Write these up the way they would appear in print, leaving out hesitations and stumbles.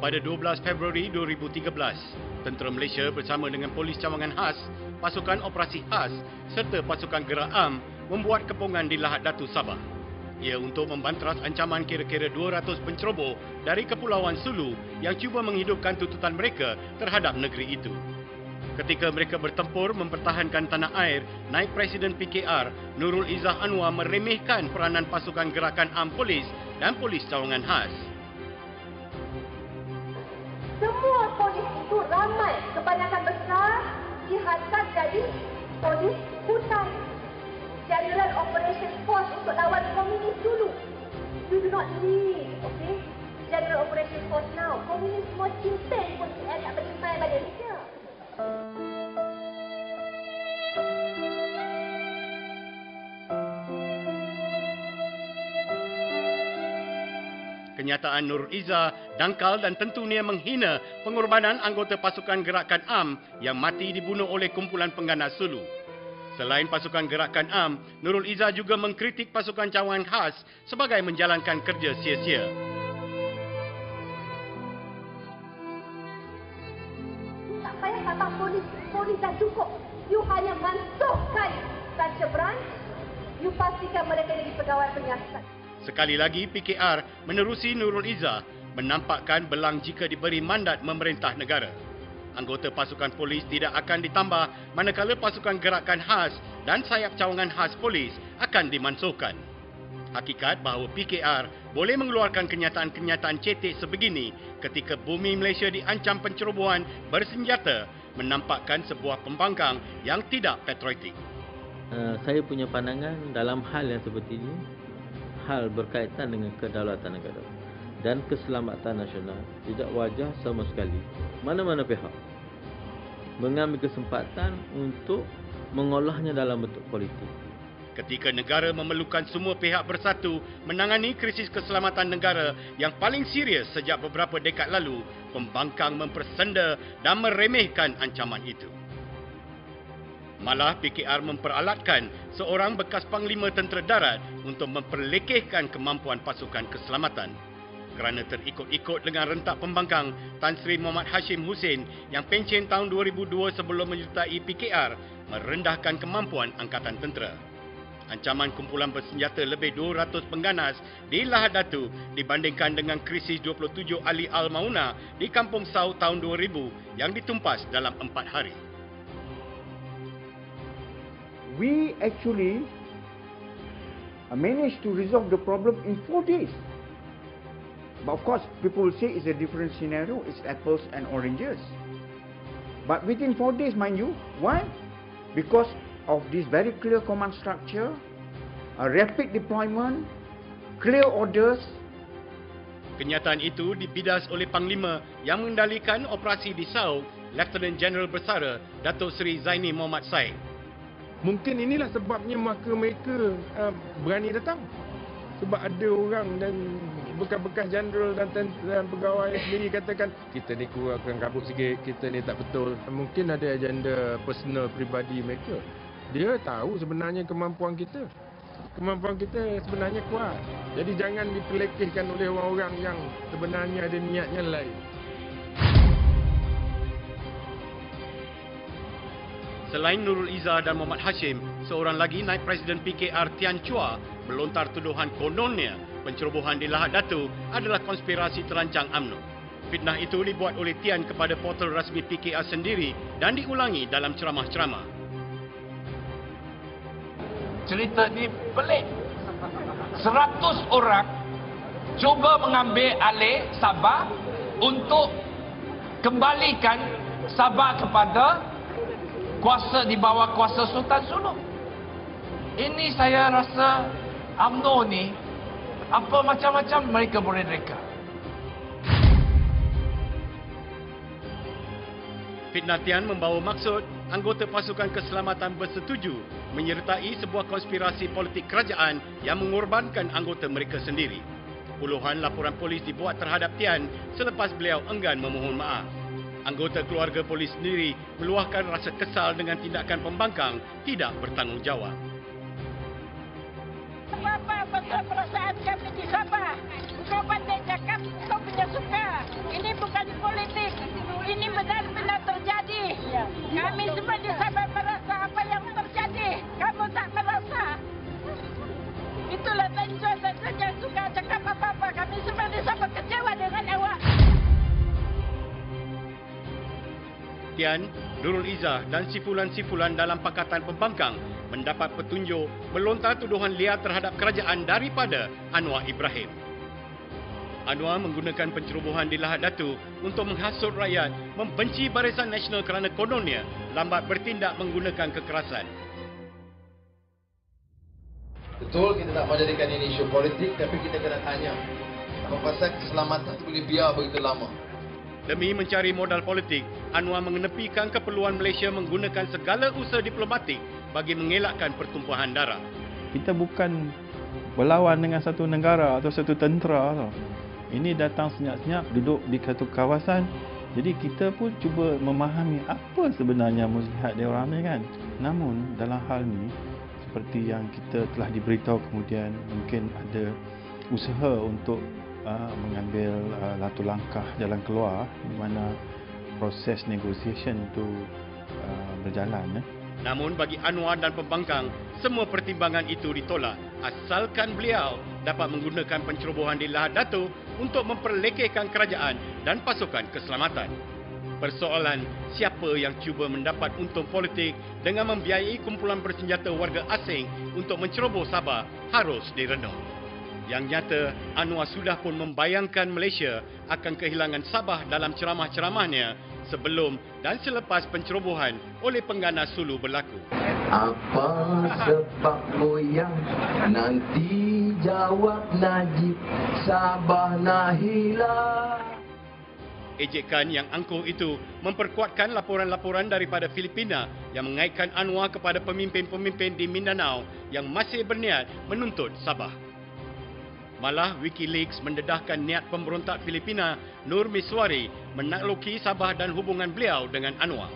pada 12 Februari 2013, Tentera Malaysia bersama dengan Polis Cawangan Khas, Pasukan Operasi Khas serta Pasukan Gerak Am membuat kepungan di Lahad Datu, Sabah. Ia untuk membanteras ancaman kira-kira 200 penceroboh dari Kepulauan Sulu yang cuba menghidupkan tuntutan mereka terhadap negeri itu. Ketika mereka bertempur mempertahankan tanah air, Naib Presiden PKR Nurul Izzah Anwar meremehkan peranan Pasukan Gerakan Am Polis dan Polis Cawangan Khas. Semua polis itu ramai, kebanyakan besar dihantar jadi polis hutan. General Operation Force untuk lawan komunis dulu. You do not need, okay? General Operation Force now. Komunis semua cimpeng pun tak beriman pada Malaysia. Kenyataan Nurul Izzah dangkal dan tentunya menghina pengorbanan anggota Pasukan Gerakan Am yang mati dibunuh oleh kumpulan pengganas Sulu. Selain Pasukan Gerakan Am, Nurul Izzah juga mengkritik Pasukan Cawangan Khas sebagai menjalankan kerja sia-sia. Tak payah kata polis dah cukup. You hanya mansuhkan Sacha Branch. You pastikan mereka jadi pegawai penyiasat. Sekali lagi, PKR menerusi Nurul Izzah menampakkan belang jika diberi mandat memerintah negara. Anggota pasukan polis tidak akan ditambah manakala pasukan gerakan khas dan sayap cawangan khas polis akan dimansuhkan. Hakikat bahawa PKR boleh mengeluarkan kenyataan-kenyataan cetek sebegini ketika bumi Malaysia diancam pencerobohan bersenjata menampakkan sebuah pembangkang yang tidak patriotik. Saya punya pandangan dalam hal yang seperti ini, hal berkaitan dengan kedaulatan negara dan keselamatan nasional, tidak wajar sama sekali mana-mana pihak mengambil kesempatan untuk mengolahnya dalam bentuk politik. Ketika negara memerlukan semua pihak bersatu menangani krisis keselamatan negara yang paling serius sejak beberapa dekad lalu, pembangkang mempersenda dan meremehkan ancaman itu. Malah PKR memperalatkan seorang bekas Panglima Tentera Darat untuk memperlekehkan kemampuan pasukan keselamatan. Kerana terikut-ikut dengan rentak pembangkang, Tan Sri Muhammad Hashim Hussein yang pencen tahun 2002 sebelum menyertai PKR merendahkan kemampuan Angkatan Tentera. Ancaman kumpulan bersenjata lebih 200 pengganas di Lahad Datu dibandingkan dengan krisis 27 Ali Al-Mauna di Kampung Sau tahun 2000 yang ditumpas dalam 4 hari. We actually managed to resolve the problem in 4 days. But of course, people will say it's a different scenario, it's apples and oranges. But within 4 days, mind you, why? Because of this very clear command structure, a rapid deployment, clear orders. Kenyataan itu dibidas oleh Panglima yang mengendalikan operasi di Sau, Lieutenant General Bersara Datuk Seri Zaini Muhammad Said. Mungkin inilah sebabnya mereka berani datang. Sebab ada orang dan bekas-bekas jeneral dan pegawai sendiri katakan kita ni kurang kabut sikit, kita ni tak betul. Mungkin ada agenda personal peribadi mereka. Dia tahu sebenarnya kemampuan kita. Kemampuan kita sebenarnya kuat. Jadi jangan dipelekehkan oleh orang-orang yang sebenarnya ada niatnya lain. Selain Nurul Izzah dan Muhammad Hashim, seorang lagi Naib Presiden PKR Tian Chua melontar tuduhan kononnya pencerobohan di Lahad Datu adalah konspirasi terancang UMNO. Fitnah itu dibuat oleh Tian kepada portal rasmi PKR sendiri dan diulangi dalam ceramah-ceramah. Cerita ni pelik. 100 orang cuba mengambil alih Sabah untuk kembalikan Sabah kepada kuasa di bawah kuasa Sultan Sulu. Ini saya rasa UMNO ni apa macam-macam mereka boleh reka. Fitnah Tian membawa maksud anggota pasukan keselamatan bersetuju menyertai sebuah konspirasi politik kerajaan yang mengorbankan anggota mereka sendiri. Puluhan laporan polis dibuat terhadap Tian selepas beliau enggan memohon maaf. Anggota keluarga polis sendiri meluahkan rasa kesal dengan tindakan pembangkang tidak bertanggungjawab. Apa betul perasaan kami di Sabah? Kau pandai cakap, kau punya suka. Ini bukan ini benar-benar terjadi. Kami semua di Sabah merasa apa yang terjadi. Kamu tak merasa. Itulah tujuan saya saja suka cakap apa-apa. Kami semua di Sabah kecewa dengan awak. Tian, Nurul Izzah dan sifulan-sifulan dalam Pakatan Pembangkang mendapat petunjuk melontar tuduhan liar terhadap kerajaan daripada Anwar Ibrahim. Anwar menggunakan pencerobohan di Lahad Datu untuk menghasut rakyat membenci Barisan Nasional kerana kononnya lambat bertindak menggunakan kekerasan. Betul kita tak mau jadikan ini isu politik, tapi kita kena tanya apa pasal keselamatan itu boleh biar begitu lama. Demi mencari modal politik, Anwar mengenepikan keperluan Malaysia menggunakan segala usaha diplomatik bagi mengelakkan pertumpahan darah. Kita bukan berlawan dengan satu negara atau satu tentera tau. Ini datang senyap-senyap duduk di satu kawasan. Jadi kita pun cuba memahami apa sebenarnya muslihat dia orang ni kan. Namun dalam hal ni seperti yang kita telah diberitahu kemudian mungkin ada usaha untuk mengambil satu langkah jalan keluar di mana proses negotiation itu berjalan. Namun bagi Anwar dan pembangkang, semua pertimbangan itu ditolak asalkan beliau dapat menggunakan pencerobohan di Lahad Datu untuk memperlekehkan kerajaan dan pasukan keselamatan. Persoalan siapa yang cuba mendapat untung politik dengan membiayai kumpulan bersenjata warga asing untuk menceroboh Sabah harus direnung. Yang nyata, Anwar sudah pun membayangkan Malaysia akan kehilangan Sabah dalam ceramah-ceramahnya sebelum dan selepas pencerobohan oleh pengganas Sulu berlaku. Apa sebabmu yang nanti jawab Najib, Sabah nak hilang. Ejekan yang angkuh itu memperkuatkan laporan-laporan daripada Filipina yang mengaitkan Anwar kepada pemimpin-pemimpin di Mindanao yang masih berniat menuntut Sabah. Malah WikiLeaks mendedahkan niat pemberontak Filipina Nur Miswari menakluki Sabah dan hubungan beliau dengan Anwar.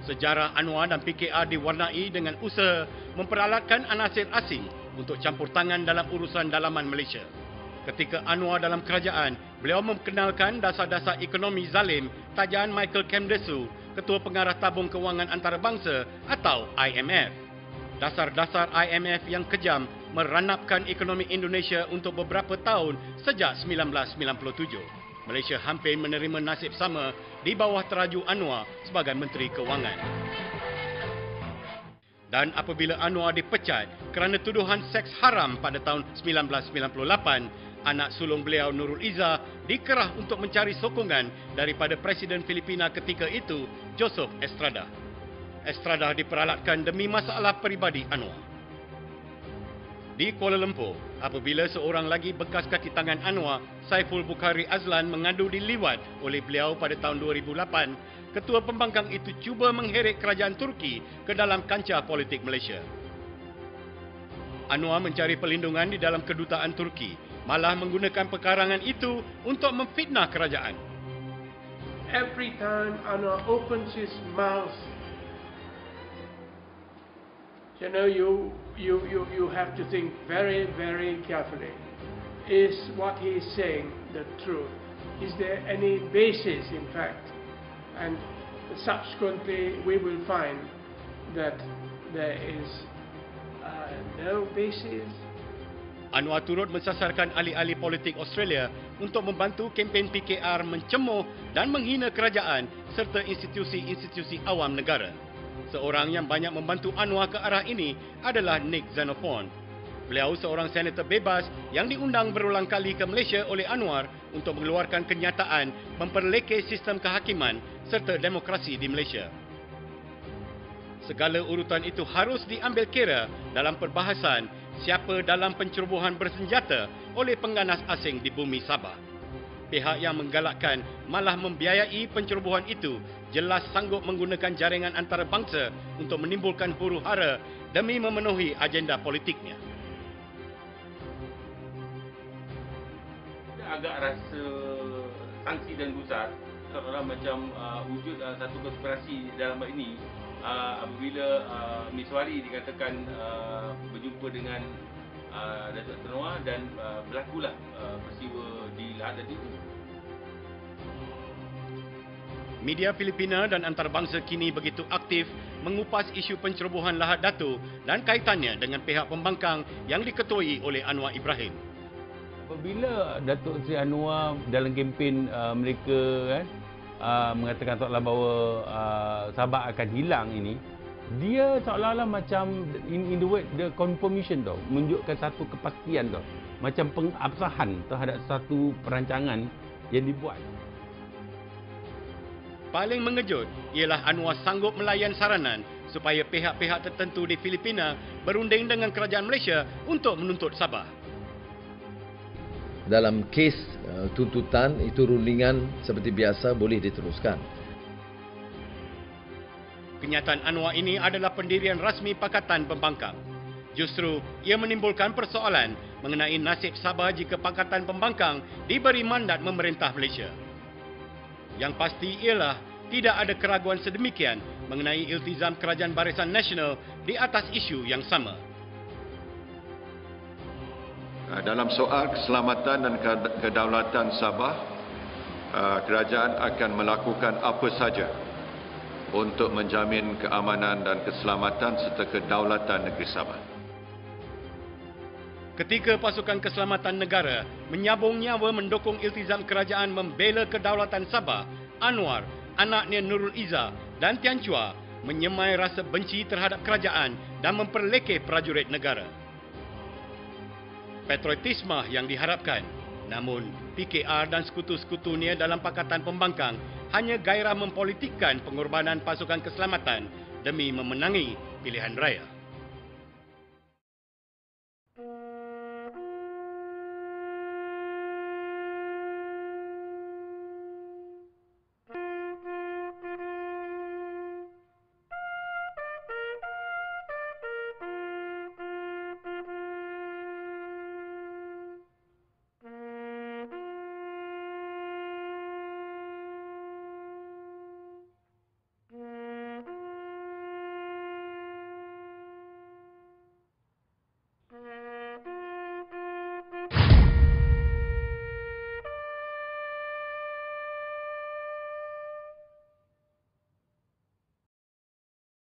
Sejarah Anwar dan PKR diwarnai dengan usaha memperalatkan anasir asing untuk campur tangan dalam urusan dalaman Malaysia. Ketika Anwar dalam kerajaan, beliau memperkenalkan dasar-dasar ekonomi zalim tajaan Michael Kemdesu, Ketua Pengarah Tabung Kewangan Antarabangsa atau IMF. Dasar-dasar IMF yang kejam meranapkan ekonomi Indonesia untuk beberapa tahun sejak 1997. Malaysia hampir menerima nasib sama di bawah teraju Anwar sebagai Menteri Kewangan. Dan apabila Anwar dipecat kerana tuduhan seks haram pada tahun 1998, anak sulung beliau Nurul Izzah dikerah untuk mencari sokongan daripada Presiden Filipina ketika itu, Joseph Estrada. Estrada diperalatkan demi masalah peribadi Anwar. Di Kuala Lumpur, apabila seorang lagi bekas kaki tangan Anwar, Saiful Bukhari Azlan mengadu diliwat oleh beliau pada tahun 2008, ketua pembangkang itu cuba mengheret kerajaan Turki ke dalam kancah politik Malaysia. Anwar mencari perlindungan di dalam kedutaan Turki, malah menggunakan pekarangan itu untuk memfitnah kerajaan. Every time Anwar opens his mouth, you have to think very, very carefully. Is what he is saying the truth? Is there any basis, in fact? And subsequently, we will find that there is no basis. Anwar turut mensasarkan ahli-ahli politik Australia untuk membantu kempen PKR mencemooh dan menghina kerajaan serta institusi-institusi awam negara. Seorang yang banyak membantu Anwar ke arah ini adalah Nick Xenophon. Beliau seorang senator bebas yang diundang berulang kali ke Malaysia oleh Anwar untuk mengeluarkan kenyataan memperlekeh sistem kehakiman serta demokrasi di Malaysia. Segala urutan itu harus diambil kira dalam perbahasan siapa dalam pencerobohan bersenjata oleh pengganas asing di bumi Sabah. Pihak yang menggalakkan malah membiayai pencerobohan itu jelas sanggup menggunakan jaringan antarabangsa untuk menimbulkan huru-hara demi memenuhi agenda politiknya. Agak rasa sangsi dan gusar seolah macam wujud satu konspirasi dalam hal ini apabila Miswari dikatakan berjumpa dengan Datuk Tun Anwar dan berlakulah peristiwa di Lahad Datu itu. Media Filipina dan antarabangsa kini begitu aktif mengupas isu pencerobohan Lahad Datu dan kaitannya dengan pihak pembangkang yang diketuai oleh Anwar Ibrahim. Apabila Datuk Seri Anwar dalam kempen mereka mengatakan seolah bahawa Sabah akan hilang ini, dia seolah-olah macam in the word the confirmation tau, menunjukkan satu kepastian tau, macam pengabsahan terhadap satu perancangan yang dibuat. Paling mengejut ialah Anwar sanggup melayan saranan supaya pihak-pihak tertentu di Filipina berunding dengan kerajaan Malaysia untuk menuntut Sabah. Dalam kes tuntutan itu rundingan seperti biasa boleh diteruskan. Kenyataan Anwar ini adalah pendirian rasmi Pakatan Pembangkang. Justru ia menimbulkan persoalan mengenai nasib Sabah jika Pakatan Pembangkang diberi mandat memerintah Malaysia. Yang pasti ialah tidak ada keraguan sedemikian mengenai iltizam Kerajaan Barisan Nasional di atas isu yang sama. Dalam soal keselamatan dan kedaulatan Sabah, kerajaan akan melakukan apa saja untuk menjamin keamanan dan keselamatan serta kedaulatan negeri Sabah. Ketika pasukan keselamatan negara menyabung nyawa mendukung iltizam kerajaan membela kedaulatan Sabah, Anwar, anaknya Nurul Izzah dan Tian Chua menyemai rasa benci terhadap kerajaan dan memperlekeh prajurit negara. Patriotisme yang diharapkan, namun PKR dan sekutu-sekutunya dalam Pakatan Pembangkang hanya gairah mempolitikkan pengorbanan pasukan keselamatan demi memenangi pilihan raya.